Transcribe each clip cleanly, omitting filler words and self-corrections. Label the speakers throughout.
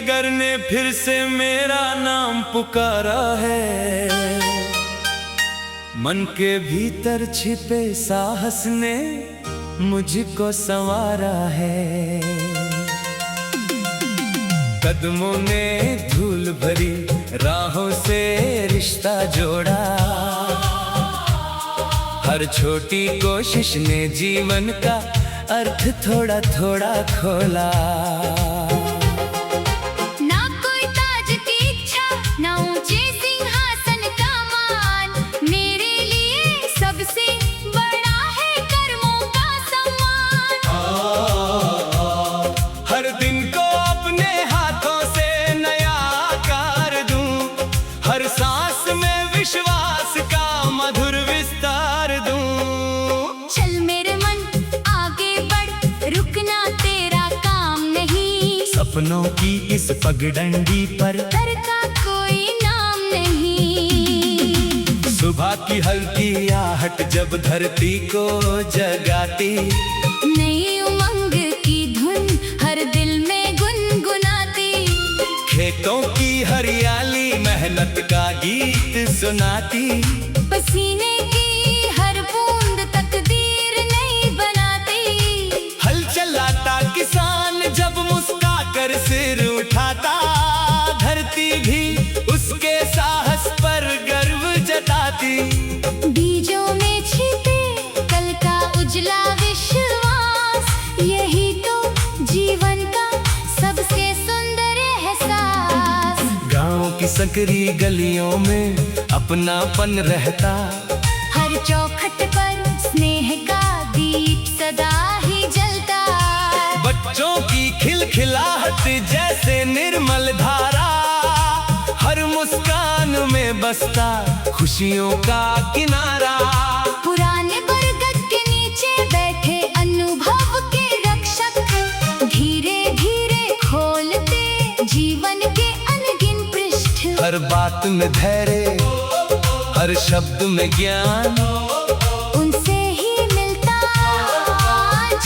Speaker 1: नगर ने फिर से मेरा नाम पुकारा है। मन के भीतर छिपे साहस ने मुझको संवारा है। कदमों ने धूल भरी राहों से रिश्ता जोड़ा, हर छोटी कोशिश ने जीवन का अर्थ थोड़ा थोड़ा खोला।
Speaker 2: ना कोई ताज की इच्छा, ना ऊंचे सिंहासन का मान, मेरे लिए सबसे बड़ा है कर्मों का सम्मान।
Speaker 1: हर दिन को अपने हाथों से नया आकार दूं, हर सांस में विश्वास का मधुर विस्तार दूं।
Speaker 2: चल मेरे मन आगे बढ़, रुकना तेरा काम नहीं,
Speaker 1: सपनों की इस पगडंडी पर
Speaker 2: डर का कोई नाम नहीं।
Speaker 1: सुबह की हल्की आहट जब धरती को जगाती,
Speaker 2: नई उमंग की धुन हर दिल में गुनगुनाती,
Speaker 1: खेतों की हरियाली मेहनत का गीत सुनाती।
Speaker 2: पसीने की हर बूंद तकदीर नहीं बनाती।
Speaker 1: हल चलाता किसान जब मुस्कुराकर सिर उठाता, धरती भी उसके साहस पर गर्व जताती।
Speaker 2: बीजों में छिपे कल का उजला विश्वास, यही तो जीवन का सबसे सुंदर एहसास।
Speaker 1: गाँव की संकरी गलियों में अपनापन रहता,
Speaker 2: हर चौखट पर स्नेह का दीप सदा ही जलता।
Speaker 1: बच्चों की खिलखिलाहट जैसे निर्मल धारा, हर मुस्कान में बसता खुशियों का किनारा।
Speaker 2: पुराने बरगद के नीचे बैठे अनुभव के रक्षक, धीरे धीरे खोलते जीवन के अनगिन पृष्ठ।
Speaker 1: हर बात में धैर्य, हर शब्द में ज्ञान,
Speaker 2: उनसे ही मिलता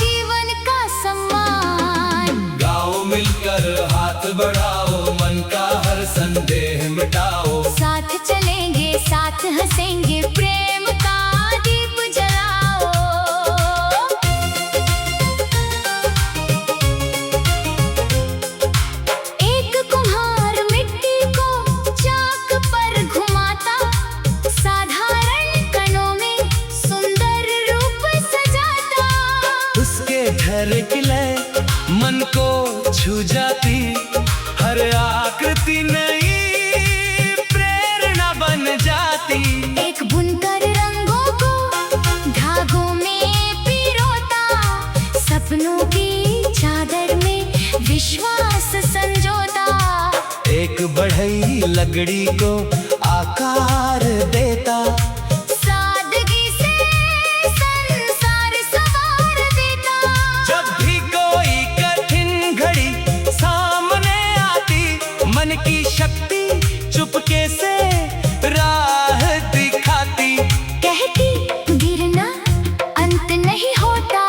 Speaker 2: जीवन का सम्मान।
Speaker 1: गाओ मिलकर हाथ बढ़ाओ, मन का हर संदेह मिटाओ।
Speaker 2: साथ चलेंगे साथ हंसेंगे, प्रेम का दीप जलाओ। एक कुम्हार मिट्टी को चाक पर घुमाता, साधारण कणों में सुंदर रूप सजाता।
Speaker 1: उसके घर की लय मन को छू जाती, हर आकृति नई प्रेरणा बन जाती।
Speaker 2: एक बुनकर रंगों को धागों में पिरोता, सपनों की चादर में विश्वास संजोता।
Speaker 1: एक बढ़ई लकड़ी को आकार देता,
Speaker 2: सादगी से संसार संवार देता।
Speaker 1: जब भी कोई कठिन घड़ी सामने आती, मन की शक्ति चुपके से राह दिखाती।
Speaker 2: कहती गिरना अंत नहीं होता,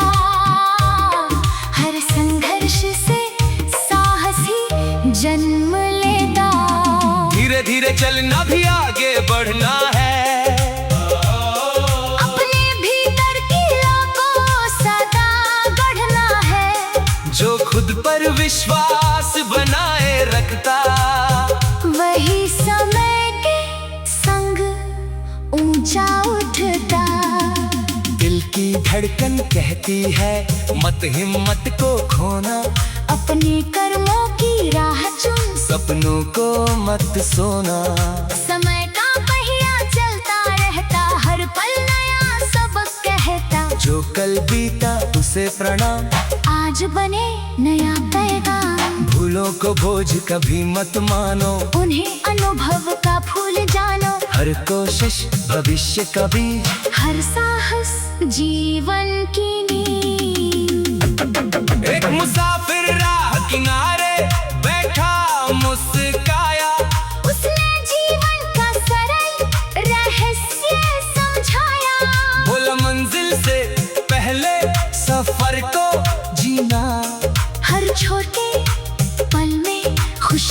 Speaker 2: हर संघर्ष से साहस ही जन्म लेता।
Speaker 1: धीरे धीरे चलना भी आगे बढ़ना है,
Speaker 2: अपने भीतर किला को सदा गढ़ना है।
Speaker 1: जो खुद पर विश्वास बनाए रखता,
Speaker 2: वही समय के संग ऊंचा उठता।
Speaker 1: दिल की धड़कन कहती है मत हिम्मत को खोना,
Speaker 2: अपने कर्मों की राह चुन,
Speaker 1: सपनों को मत सोना।
Speaker 2: समय का पहिया चलता रहता, हर पल नया सबक कहता।
Speaker 1: जो कल बीता उसे प्रणाम,
Speaker 2: आज बने नया पैगाम।
Speaker 1: भूलों को बोझ कभी मत मानो,
Speaker 2: उन्हें अनुभव का फूल जानो।
Speaker 1: हर कोशिश भविष्य का बीज,
Speaker 2: हर साहस जीवन की नींव।
Speaker 1: एक मुसाफिर राह किनारे बैठा मुस्काया,
Speaker 2: उसने जीवन का सरल रहस्य समझाया।
Speaker 1: बोला मंजिल से पहले सफर को जीना,
Speaker 2: हर छोटे पल में खुश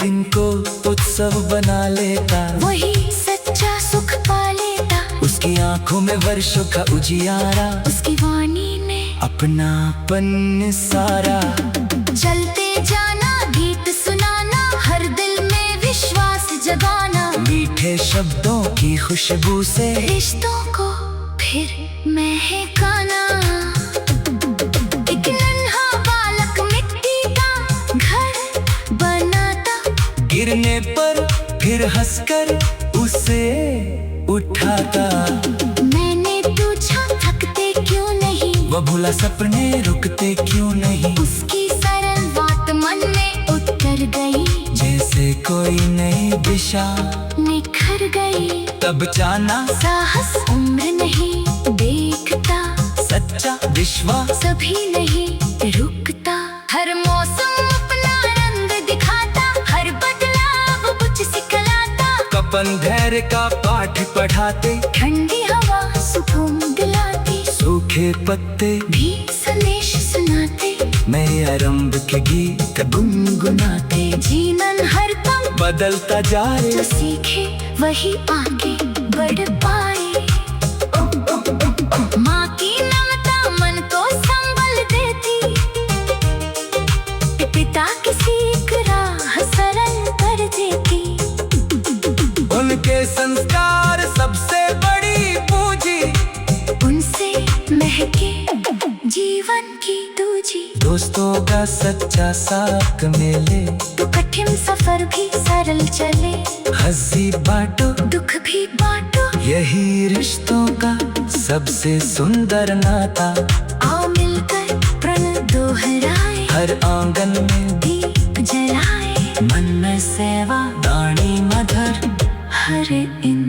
Speaker 1: दिन को उत्सव बना लेता,
Speaker 2: वही सच्चा सुख पा लेता।
Speaker 1: उसकी आंखों में वर्षों का उजियारा,
Speaker 2: उसकी वाणी में
Speaker 1: अपनापन सारा।
Speaker 2: चलते जाना, गीत सुनाना, हर दिल में विश्वास जगाना।
Speaker 1: मीठे शब्दों की खुशबू से
Speaker 2: रिश्तों को फिर महकाना। एक नन्हा बालक मिट्टी का घर बनाता,
Speaker 1: गिरने पर फिर हंसकर उसे उठाता।
Speaker 2: मैंने पूछा थकते क्यों नहीं,
Speaker 1: वो भूला सपने रुकते क्यों नहीं।
Speaker 2: उसकी सरल बात मन में उतर गई,
Speaker 1: जैसे कोई नई दिशा
Speaker 2: निखर गई।
Speaker 1: तब जाना
Speaker 2: साहस उम्र नहीं देखता,
Speaker 1: सच्चा विश्वास
Speaker 2: सभी नहीं रुकता। हर मौसम अपना रंग दिखाता, हर बदलाव कुछ सिखलाता।
Speaker 1: कपन धैर्य का पाठ पढ़ाते,
Speaker 2: ठंडी हवा सुकून दिलाती,
Speaker 1: सूखे पत्ते
Speaker 2: भी संदेश सुनाते।
Speaker 1: नए आरंभ के गीत गुनगुनाते।
Speaker 2: जीवन हर पल
Speaker 1: बदलता जाए,
Speaker 2: जो सीखे वही आगे बढ़ पाए। माँ की ममता मन को संबल देती, पिता की सीख राह सरल कर देती।
Speaker 1: उनके संस्कार सबसे बड़ी पूंजी,
Speaker 2: उनसे महके जीवन की दूजी।
Speaker 1: दोस्तों का सच्चा साथ मिले,
Speaker 2: तो कठिन सफर भी सरल चले।
Speaker 1: हंसी बांटो,
Speaker 2: दुख भी बांटो,
Speaker 1: यही रिश्तों का सबसे सुंदर नाता।
Speaker 2: आओ मिलकर प्रण दोहराए,
Speaker 1: हर आंगन में
Speaker 2: दीप जलाए।
Speaker 1: मन में सेवा दानी मधुर
Speaker 2: हर इन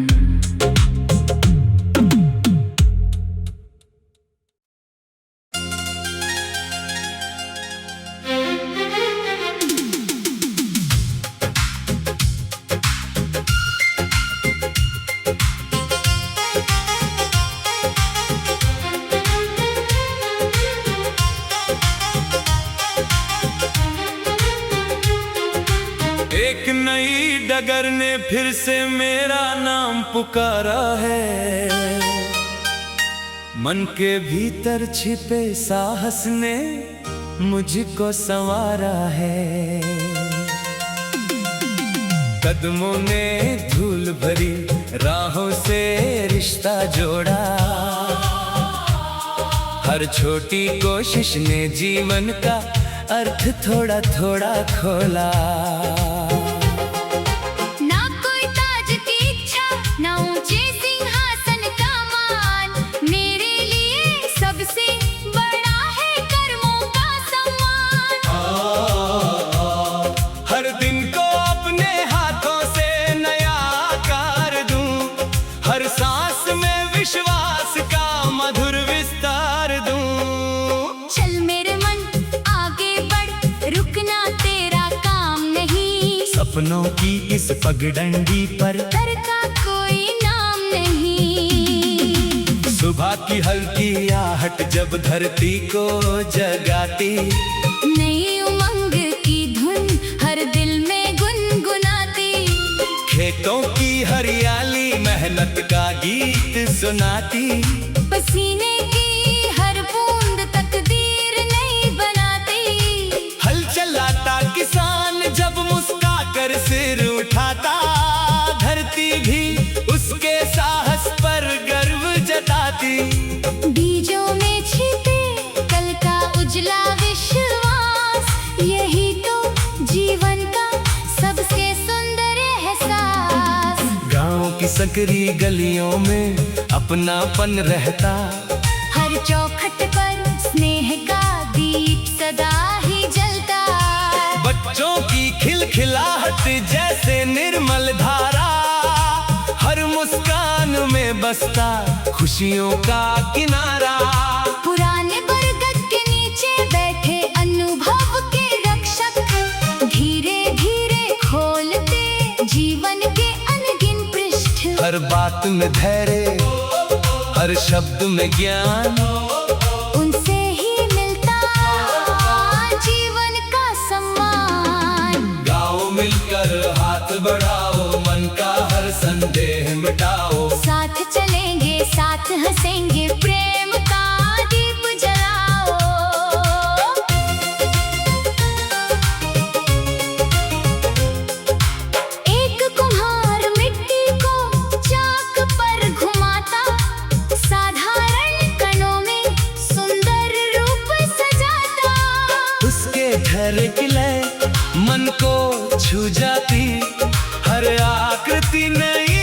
Speaker 1: एक नई डगर ने फिर से मेरा नाम पुकारा है। मन के भीतर छिपे साहस ने मुझको संवारा है। कदमों ने धूल भरी राहों से रिश्ता जोड़ा, हर छोटी कोशिश ने जीवन का अर्थ थोड़ा थोड़ा खोला।
Speaker 2: ना कोई ताज की इच्छा, ना ऊंचे सिंहासन का मान। मेरे लिए सबसे बड़ा है कर्मों का सम्मान।
Speaker 1: हर दिन को अपने हाथों से नया आकार दूं, हर सांस में विश्वास का मधुर विस्तार दूं।
Speaker 2: चल मेरे मन आगे बढ़, रुकना तेरा काम नहीं।
Speaker 1: सपनों की इस पगडंडी पर
Speaker 2: डर का कोई नाम नहीं।
Speaker 1: सुबह की हल्की आहट जब धरती को जगाती,
Speaker 2: नई उमंग की धुन हर दिल में गुनगुनाती।
Speaker 1: खेतों की हरियाली मेहनत का गीत सुनाती।
Speaker 2: पसीने की हर बूंद तकदीर नहीं बनाती।
Speaker 1: हल चलाता किसान जब मुस्का कर सिर उठाता, धरती भी उसके साहस पर गर्व जताती।
Speaker 2: बीजों में छिपे कल का उजला विश्वास, यही तो जीवन का सबसे सुंदर एहसास।
Speaker 1: गांव की संकरी गलियों में अपनापन रहता,
Speaker 2: हर चौखट पर स्नेह का दीप सदा ही जलता।
Speaker 1: बच्चों की खिलखिलाहट जैसे निर्मल धारा, हर मुस्कान में बसता खुशियों का किनारा।
Speaker 2: पुराने बरगद के नीचे बैठे अनुभव के रक्षक, धीरे धीरे खोलते जीवन के अनगिन पृष्ठ।
Speaker 1: हर बात में धैर्य, हर शब्द में ज्ञान,
Speaker 2: उनसे ही मिलता जीवन का सम्मान।
Speaker 1: गाँव मिलकर
Speaker 2: साथ हंसेंगे, प्रेम का दीप जलाओ। एक कुम्हार मिट्टी को चाक पर घुमाता, साधारण कणों में सुंदर रूप सजाता।
Speaker 1: उसके घर की लय मन को छू जाती, हर आकृति नई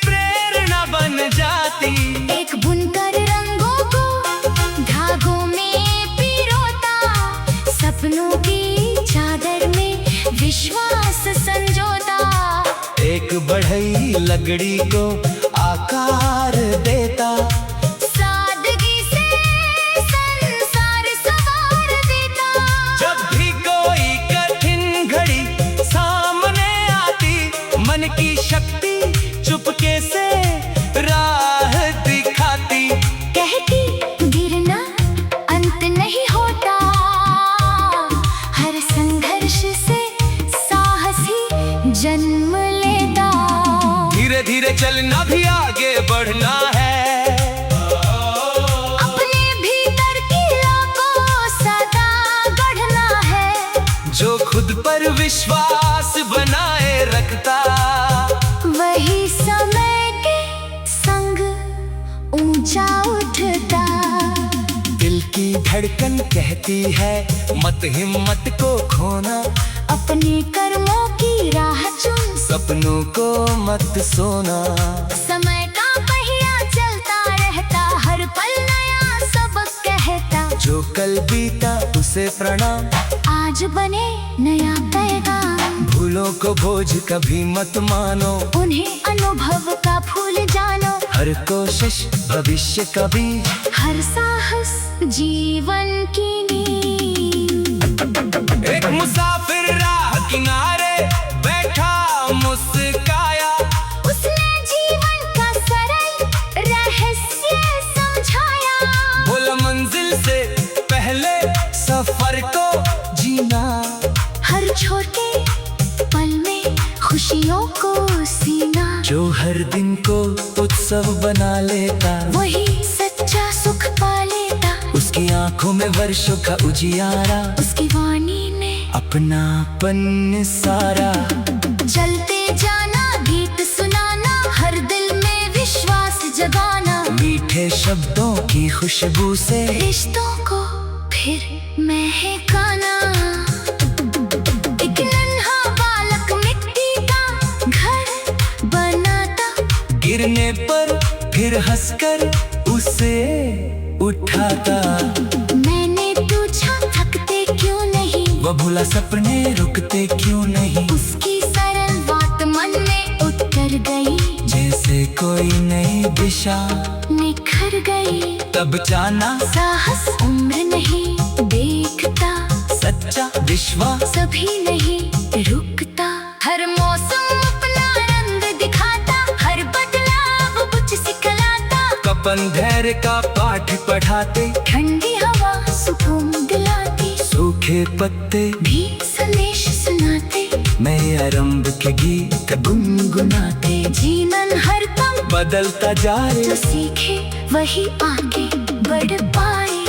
Speaker 1: प्रेरणा बन जाती।
Speaker 2: एक बुनकर रंगों को धागों में पिरोता, सपनों की चादर में विश्वास संजोता।
Speaker 1: एक बढ़ई लकड़ी को आकार देता,
Speaker 2: सादगी से संसार संवार देता।
Speaker 1: जब भी कोई कठिन घड़ी सामने आती, मन की शक्ति चुपके से राह दिखाती।
Speaker 2: कहती गिरना अंत नहीं होता, हर संघर्ष से साहस ही जन्म लेता।
Speaker 1: धीरे धीरे चलना भी आगे बढ़ना है,
Speaker 2: अपने भीतर किला को सदा गढ़ना है।
Speaker 1: जो खुद पर विश्वास बनाए रखता,
Speaker 2: वही समय के संग ऊंचा उठता।
Speaker 1: दिल की धड़कन कहती है मत हिम्मत को खोना,
Speaker 2: अपने कर्मों की राह चुन,
Speaker 1: सपनों को मत सोना।
Speaker 2: समय का पहिया चलता रहता, हर पल नया सबक कहता।
Speaker 1: जो कल बीता उसे प्रणाम,
Speaker 2: आज बने नया पैगाम।
Speaker 1: भूलों को बोझ कभी मत मानो,
Speaker 2: उन्हें अनुभव का फूल जानो।
Speaker 1: हर कोशिश भविष्य का बीज,
Speaker 2: हर साहस जीवन की नींव।
Speaker 1: एक मुसाफिर राह किनारे बैठा मुस्काया,
Speaker 2: उसने जीवन का सरल रहस्य समझाया।
Speaker 1: बोला मंजिल से पहले सफर को जीना,
Speaker 2: हर छोटे पल में खुशियों को सीना।
Speaker 1: जो हर दिन को उत्सव बना लेता,
Speaker 2: वही सच्चा सुख पा लेता।
Speaker 1: उसकी आंखों में वर्षों का उजियारा,
Speaker 2: उसकी वाणी में
Speaker 1: अपनापन सारा।
Speaker 2: चलते जाना, गीत सुनाना, हर दिल में विश्वास जगाना।
Speaker 1: मीठे शब्दों की खुशबू से
Speaker 2: रिश्तों को फिर महकाना। एक नन्हा बालक मिट्टी का घर बनाता,
Speaker 1: गिरने पर फिर हंसकर उसे उठाता।
Speaker 2: मैंने पूछा थकते क्यों नहीं,
Speaker 1: वो भूला सपने रुकते क्यों नहीं।
Speaker 2: उसकी सरल बात मन में उतर गई,
Speaker 1: जैसे कोई नई दिशा
Speaker 2: निखर गई।
Speaker 1: तब जाना
Speaker 2: साहस उम्र नहीं देखता,
Speaker 1: सच्चा विश्वास
Speaker 2: सभी नहीं रुकता। हर मौसम अपना रंग दिखाता, हर बदलाव कुछ सिखलाता।
Speaker 1: कपन धैर्य का पाठ पढ़ाते,
Speaker 2: ठंडी हवा सुकून दिलाती,
Speaker 1: सूखे पत्ते
Speaker 2: भी संदेश सुनाते।
Speaker 1: नए आरंभ के गीत गुनगुनाते।
Speaker 2: जीवन हर पल
Speaker 1: बदलता जाए,
Speaker 2: जो सीखे वही आगे बढ़ पाए।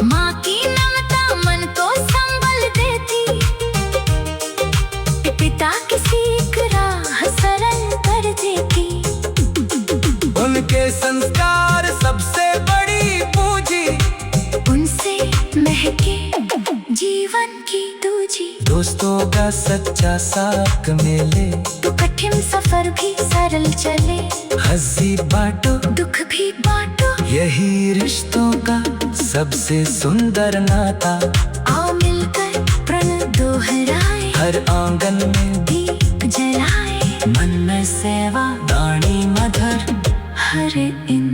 Speaker 2: माँ की ममता मन को संभल देती, पिता की सीख राह सरल कर देती।
Speaker 1: उनके संस्कार सबसे बड़ी पूंजी,
Speaker 2: उनसे महके जीवन की दूजी।
Speaker 1: दोस्तों का सच्चा साथ मिले,
Speaker 2: तो कठिन सफर भी सरल चले।
Speaker 1: हंसी बांटो
Speaker 2: दुख भी बांटो,
Speaker 1: यही रिश्तों का सबसे सुंदर नाता।
Speaker 2: आओ मिलकर प्रण दोहराए,
Speaker 1: हर आंगन में
Speaker 2: दीप जलाए।
Speaker 1: मन में सेवा दानी मधुर
Speaker 2: हर इन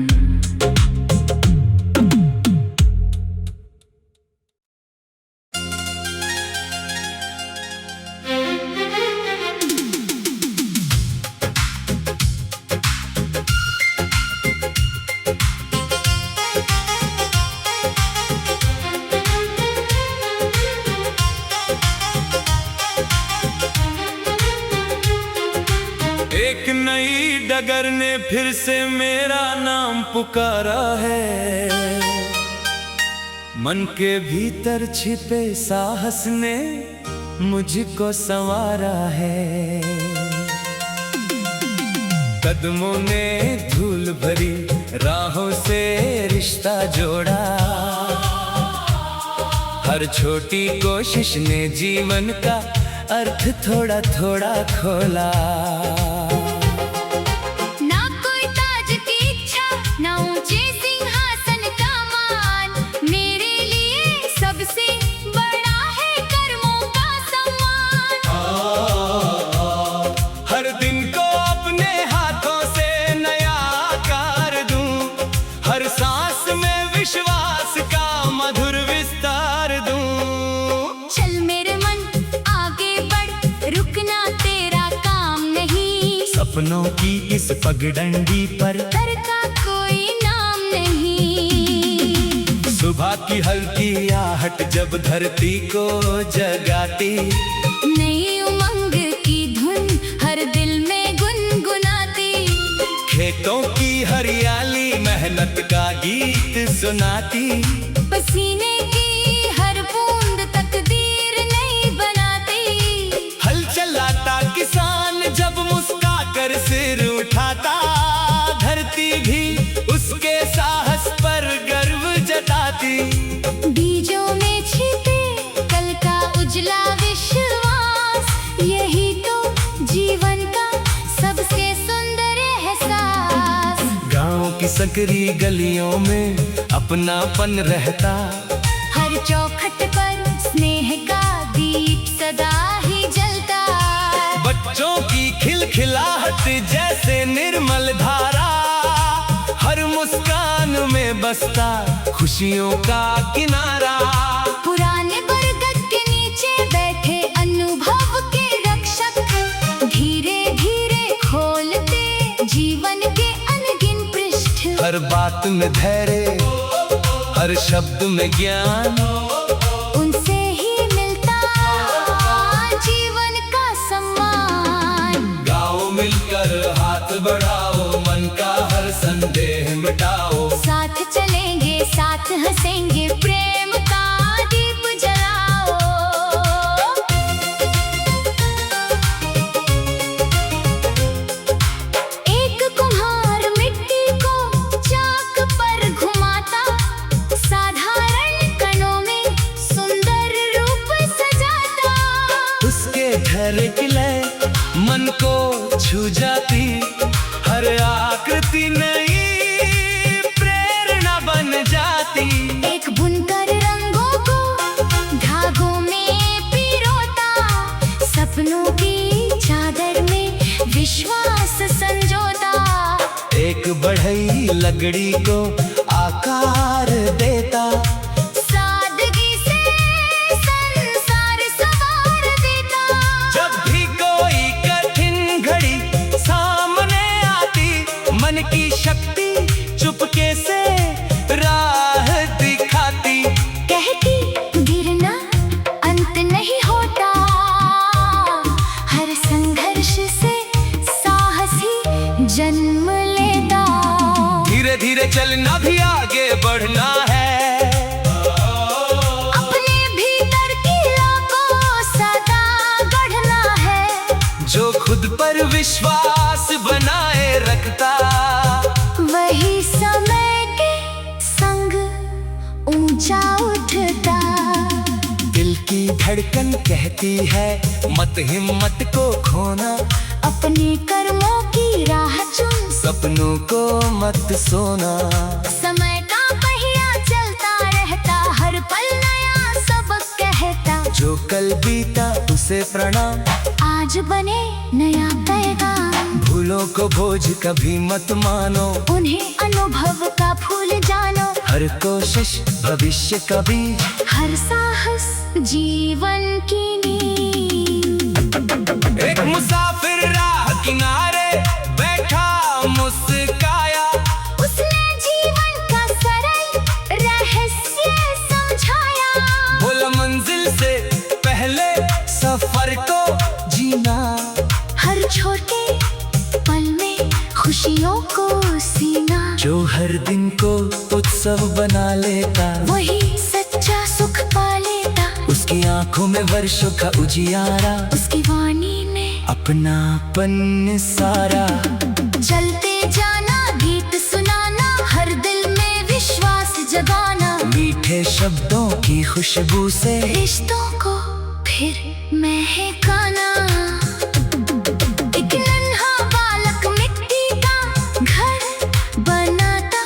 Speaker 1: एक नई नई डगर ने फिर से मेरा नाम पुकारा है। मन के भीतर छिपे साहस ने मुझको संवारा है। कदमों ने धूल भरी राहों से रिश्ता जोड़ा, हर छोटी कोशिश ने जीवन का अर्थ थोड़ा थोड़ा खोला।
Speaker 2: ना कोई ताज की इच्छा, ना ऊंचे सिंहासन का मान, मेरे लिए सबसे बड़ा है कर्मों का सम्मान।
Speaker 1: हर दिन को अपने हाथों से नया आकार दूं, हर सांस में विश्वास का मधुर विस्तार दूं।
Speaker 2: चल मेरे मन आगे बढ़, रुकना तेरा काम नहीं,
Speaker 1: सपनों की इस पगडंडी पर
Speaker 2: डर का कोई नाम नहीं।
Speaker 1: सुबह की हल्की आहट जब धरती को जगाती,
Speaker 2: नई उमंग की धुन हर दिल में गुनगुनाती,
Speaker 1: खेतों की हरियाली मेहनत का गीत सुनाती।
Speaker 2: पसीने की हर बूंद तकदीर नहीं बनाती।
Speaker 1: हल चलाता किसान जब मुस्का कर सिर उठाता, धरती भी उसके साहस पर गर्व जताती।
Speaker 2: बीजों में छिपे कल का उजला विश्वास, यही तो जीवन का सबसे सुंदर एहसास।
Speaker 1: गाँव की सकरी गलियों में अपनापन रहता,
Speaker 2: हर चौखट पर स्नेह का दीप सदा ही जलता।
Speaker 1: बच्चों की खिलखिलाहट जैसे निर्मल धारा, हर मुस्कान में बसता खुशियों का किनारा।
Speaker 2: पुराने बरगद के नीचे बैठे अनुभव के रक्षक, धीरे धीरे खोलते जीवन के अनगिन पृष्ठ।
Speaker 1: हर बात में धैर्य, हर शब्द में ज्ञान,
Speaker 2: उनसे ही मिलता जीवन का सम्मान।
Speaker 1: गाओ मिलकर हाथ बढ़ाओ, मन का हर संदेह मिटाओ।
Speaker 2: साथ चलेंगे साथ हंसेंगे, प्रेम का दीप जलाओ। एक कुम्हार मिट्टी को चाक पर घुमाता, साधारण कणों में सुंदर रूप सजाता।
Speaker 1: उसके धैर्य की लय मन को छू जाती, हर आकृति नई प्रेरणा बन जाती।
Speaker 2: एक बुनकर रंगों को धागों में पिरोता, सपनों की चादर में विश्वास संजोता।
Speaker 1: एक बढ़ई लकड़ी को आकार देता,
Speaker 2: सादगी से संसार संवार देता।
Speaker 1: जब भी कोई कठिन घड़ी सामने आती, मन की शक्ति चुपके से राह दिखाती।
Speaker 2: कहती गिरना अंत नहीं होता, हर संघर्ष से साहस ही जन्म लेता।
Speaker 1: धीरे धीरे चलना भी आगे बढ़ना है,
Speaker 2: अपने भीतर किला को सदा गढ़ना है।
Speaker 1: जो खुद पर विश्वास बनाए रखता,
Speaker 2: वही समय के संग ऊंचा उठता।
Speaker 1: दिल की धड़कन कहती है मत हिम्मत को खोना,
Speaker 2: अपने कर्मों की राह चुन,
Speaker 1: सपनों को मत सोना।
Speaker 2: समय का पहिया चलता रहता, हर पल नया सबक कहता।
Speaker 1: जो कल बीता उसे प्रणाम,
Speaker 2: आज बने नया पैगाम।
Speaker 1: भूलों को बोझ कभी मत मानो,
Speaker 2: उन्हें अनुभव का फूल जानो।
Speaker 1: हर कोशिश भविष्य का बीज,
Speaker 2: हर साहस जीवन की नींव।
Speaker 1: एक मुसाफिर राह किनारे बैठा मुस्काया,
Speaker 2: उसने जीवन का सरल रहस्य समझाया।
Speaker 1: बोला मंजिल से पहले सफर को जीना,
Speaker 2: हर छोटे पल में खुशियों को सीना,
Speaker 1: जो हर दिन को उत्सव बना लेता,
Speaker 2: वही सच्चा सुख पा लेता।
Speaker 1: उसकी आंखों में वर्षों का उजियारा,
Speaker 2: उसकी वाणी में
Speaker 1: अपनापन सारा।
Speaker 2: चलते जाना, गीत सुनाना, हर दिल में विश्वास जगाना,
Speaker 1: मीठे शब्दों की खुशबू से
Speaker 2: रिश्तों को फिर महकाना। एक नन्हा बालक मिट्टी का घर बनाता,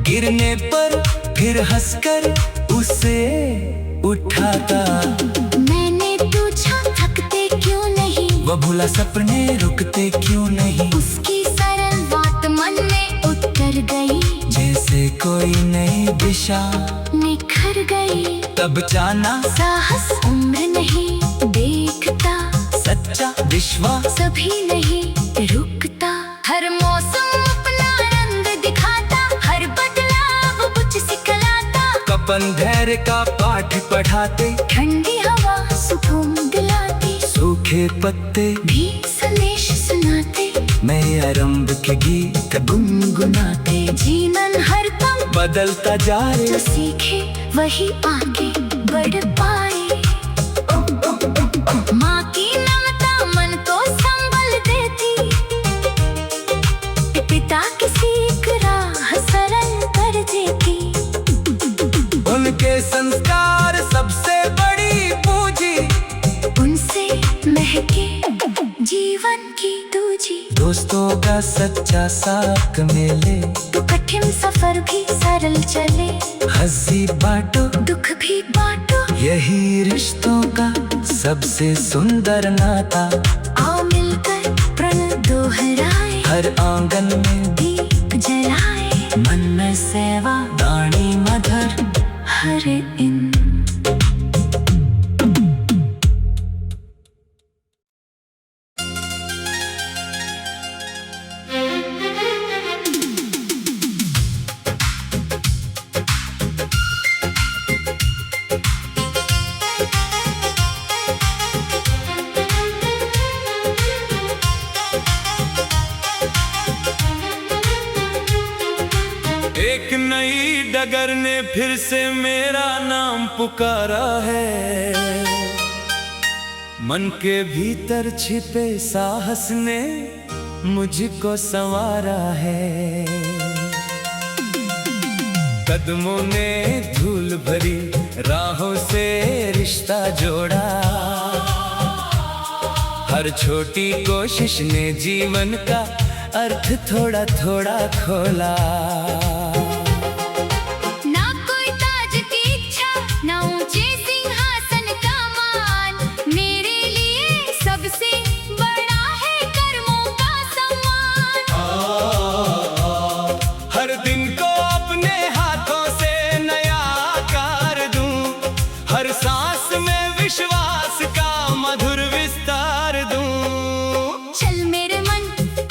Speaker 1: गिरने पर फिर हंसकर उसे उठाता।
Speaker 2: मैंने पूछा थकते क्यों नहीं,
Speaker 1: वो भूला सपने रुकते क्यों नहीं।
Speaker 2: उसकी सरल बात मन में उतर गई,
Speaker 1: जैसे कोई नई दिशा
Speaker 2: निखर गई।
Speaker 1: तब जाना
Speaker 2: साहस उम्र नहीं देखता,
Speaker 1: सच्चा विश्वास
Speaker 2: सभी नहीं रुकता। हर मौसम अपना रंग दिखाता, हर बदलाव कुछ सिखलाता।
Speaker 1: कपन धैर्य का पाठ पढ़ाते,
Speaker 2: ठंडी हवा सुकून दिलाती,
Speaker 1: सूखे पत्ते
Speaker 2: भी संदेश सुनाते।
Speaker 1: नए आरंभ के गीत गुनगुनाते।
Speaker 2: जीवन हर पल
Speaker 1: बदलता जाए,
Speaker 2: जो सीखे वही आगे बढ़ पाए। माँ की ममता मन को संबल देती, पिता की सीख राह सरल कर देती।
Speaker 1: उनके संस्कार सबसे बड़ी पूंजी,
Speaker 2: उनसे महके जीवन की दूजी।
Speaker 1: दोस्तों का सच्चा साथ मिले,
Speaker 2: तो कठिन सफर भी सरल चले।
Speaker 1: हंसी बांटो,
Speaker 2: दुख भी बांटो,
Speaker 1: यही रिश्तों का सबसे सुंदर नाता।
Speaker 2: आओ मिलकर प्रण दोहराए,
Speaker 1: हर आंगन में
Speaker 2: दीप जलाए।
Speaker 1: मन में सेवा वाणी मधुर
Speaker 2: हर इन
Speaker 1: एक नई डगर ने फिर से मेरा नाम पुकारा है। मन के भीतर छिपे साहस ने मुझको संवारा है। कदमों ने धूल भरी राहों से रिश्ता जोड़ा, हर छोटी कोशिश ने जीवन का अर्थ थोड़ा थोड़ा खोला।
Speaker 2: ना कोई ताज की इच्छा, ना ऊंचे सिंहासन का मान, मेरे लिए सबसे बड़ा है कर्मों का सम्मान।
Speaker 1: हर दिन को अपने हाथों से नया आकार दूं, हर सांस में विश्वास का मधुर विस्तार दूं।
Speaker 2: चल मेरे मन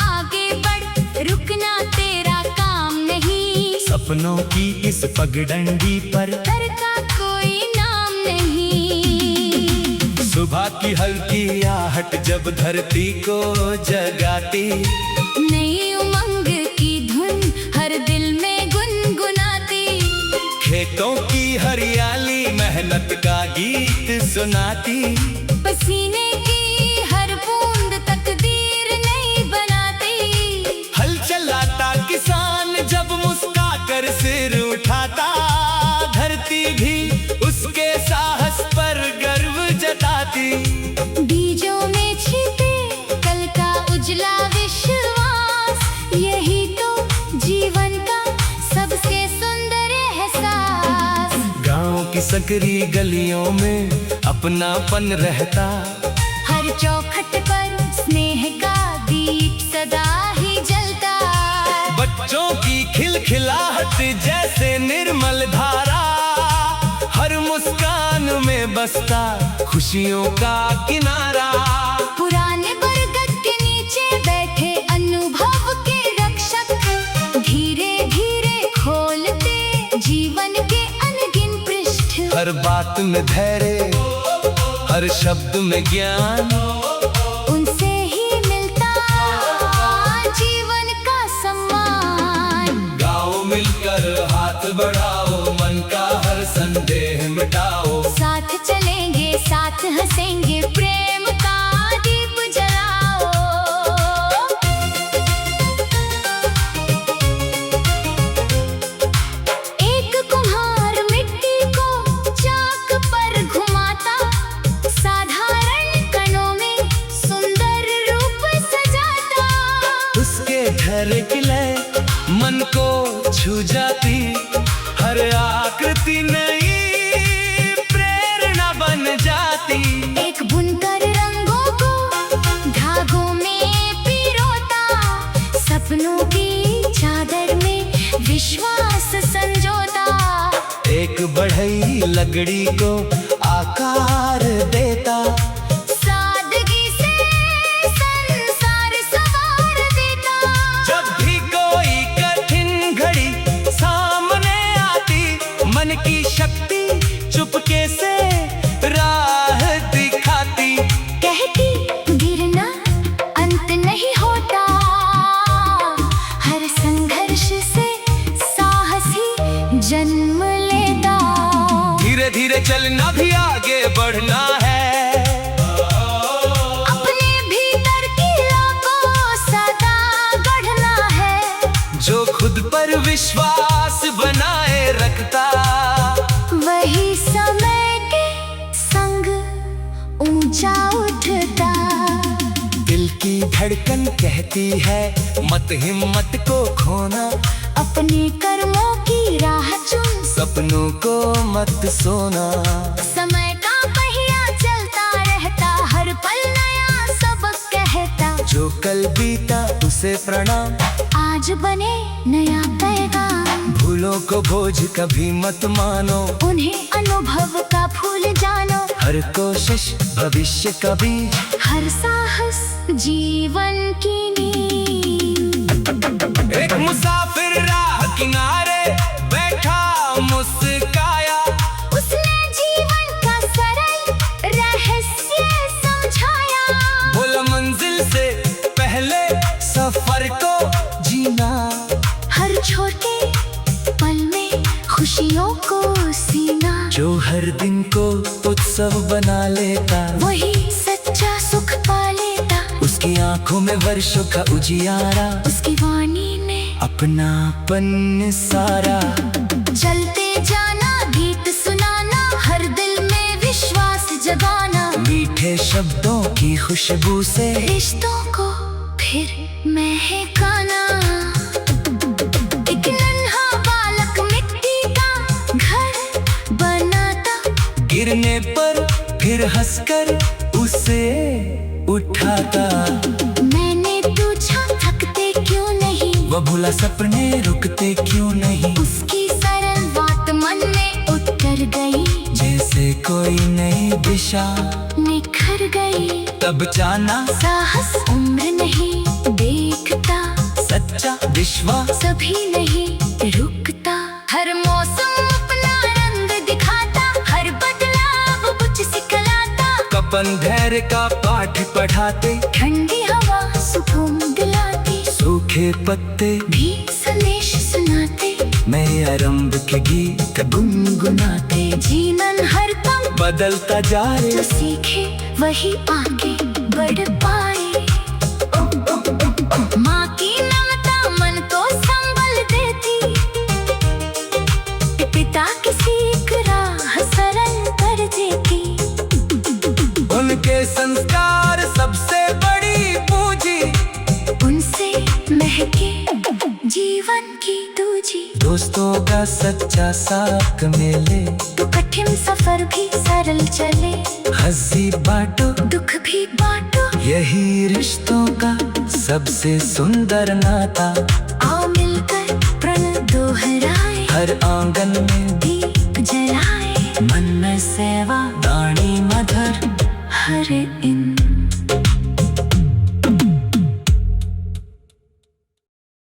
Speaker 2: आगे बढ़, रुकना तेरा काम नहीं।
Speaker 1: सपनों की इस पगडंडी पर
Speaker 2: डर का कोई नाम नहीं।
Speaker 1: सुबह की हल्की आहट जब धरती को जगाती,
Speaker 2: नई उमंग की धुन हर दिल में गुनगुनाती।
Speaker 1: खेतों की हरियाली मेहनत का गीत सुनाती।
Speaker 2: पसीने की हर बूंद तकदीर नहीं बनाती।
Speaker 1: हल चलाता किसान जब मुस्का कर सिर उठाता, धरती भी उसके साहस पर गर्व जताती।
Speaker 2: बीजों में छिपे कल का उजला विश्वास, यही तो जीवन का सबसे सुंदर एहसास।
Speaker 1: गांव की सकरी गलियों में अपनापन रहता,
Speaker 2: हर चौखट पर स्नेह का दीप सदा ही जलता।
Speaker 1: बच्चों की खिलखिलाहट जैसे निर्मल धारा, हर मुस्कान में बसता खुशियों का किनारा।
Speaker 2: पुराने बरगद के नीचे बैठे अनुभव के रक्षक, धीरे धीरे खोलते जीवन के अनगिन पृष्ठ।
Speaker 1: हर बात में धैर्य, हर शब्द में ज्ञान,
Speaker 2: उनसे ही मिलता जीवन का
Speaker 1: बढ़ाओ, मन का हर संदेह मिटाओ।
Speaker 2: साथ चलेंगे, साथ हंसेंगे, प्रेम का दीप जलाओ। एक कुम्हार मिट्टी को चाक पर घुमाता, साधारण कणों में सुंदर रूप सजाता।
Speaker 1: उसके घर की लय मन को छू जाती, हर आकृति नई प्रेरणा बन जाती।
Speaker 2: एक बुनकर रंगों को धागों में पिरोता, सपनों की चादर में विश्वास संजोता।
Speaker 1: एक बढ़ई लकड़ी को आकार देता,
Speaker 2: सादगी से संसार संवार देता।
Speaker 1: जब भी कोई कठिन घड़ी सामने आती, मन की शक्ति चुपके से राह दिखाती।
Speaker 2: कहती गिरना अंत नहीं होता, हर संघर्ष से साहस ही जन्म लेता।
Speaker 1: धीरे धीरे चलना भी आगे बढ़ना है,
Speaker 2: अपने भीतर किला को सदा गढ़ना है।
Speaker 1: जो खुद पर विश्वास बनाए रखता,
Speaker 2: वही समय के संग ऊंचा उठता।
Speaker 1: दिल की धड़कन कहती है मत हिम्मत को खोना,
Speaker 2: अपने कर्मों की राह चुन,
Speaker 1: सपनों को मत सोना।
Speaker 2: समय का पहिया चलता रहता, हर पल नया सबक कहता।
Speaker 1: जो कल बीता उसे प्रणाम,
Speaker 2: आज बने नया पैगाम।
Speaker 1: भूलों को बोझ कभी मत मानो,
Speaker 2: उन्हें अनुभव का फूल जानो।
Speaker 1: हर कोशिश भविष्य का बीज,
Speaker 2: हर साहस जीवन की नींव।
Speaker 1: एक मुसाफिर राह किनारे बैठा मुस्काया,
Speaker 2: उसने जीवन का सरल रहस्य समझाया।
Speaker 1: बोला मंजिल से पहले सफर को जीना,
Speaker 2: हर छोटे पल में खुशियों को सीना।
Speaker 1: जो हर दिन को उत्सव बना लेता,
Speaker 2: वही सच्चा सुख पा लेता।
Speaker 1: उसकी आंखों में वर्षों का उजियारा,
Speaker 2: उसकी वाणी में
Speaker 1: अपनापन सारा।
Speaker 2: चलते जाना, गीत सुनाना, हर दिल में विश्वास जगाना।
Speaker 1: मीठे शब्दों की खुशबू से
Speaker 2: रिश्तों को फिर महकाना। एक नन्हा बालक मिट्टी का घर बनाता,
Speaker 1: गिरने पर फिर हंसकर उसे उठाता।
Speaker 2: मैंने पूछा थकते क्यों नहीं,
Speaker 1: वो भूला सपने रुकते क्यों नहीं।
Speaker 2: उसकी सरल बात मन में उतर गई,
Speaker 1: जैसे कोई नई दिशा
Speaker 2: निखर गई।
Speaker 1: तब जाना
Speaker 2: साहस उम्र नहीं देखता,
Speaker 1: सच्चा विश्वास
Speaker 2: सभी नहीं रुकता। हर मौसम अपना रंग दिखाता, हर बदलाव कुछ सिखलाता।
Speaker 1: कपन धैर्य का पाठ पढ़ाते,
Speaker 2: ठंडी हवा सुकून दिलाती,
Speaker 1: सूखे पत्ते
Speaker 2: भी संदेश सुनाते।
Speaker 1: नए आरंभ के गीत गुनगुनाते।
Speaker 2: जीवन हर पल
Speaker 1: बदलता जाए,
Speaker 2: जो सीखे वही आगे बढ़ पाए। माँ की ममता मन को संभल देती, पिता की सीख राह सरल कर देती।
Speaker 1: उनके संस्कार सबसे बड़ी पूंजी,
Speaker 2: उनसे महके जीवन की दूजी।
Speaker 1: दोस्तों का सच्चा साथ मिले,
Speaker 2: तो कठिन सफर भी सरल चले।
Speaker 1: हंसी बांटो,
Speaker 2: दुख भी बांटो,
Speaker 1: यही रिश्तों का सबसे सुंदर नाता।
Speaker 2: आओ मिलकर प्रण दोहराए,
Speaker 1: हर आंगन में
Speaker 2: दीप जलाए।
Speaker 1: मन में सेवा दानी मधुर,
Speaker 2: हर इन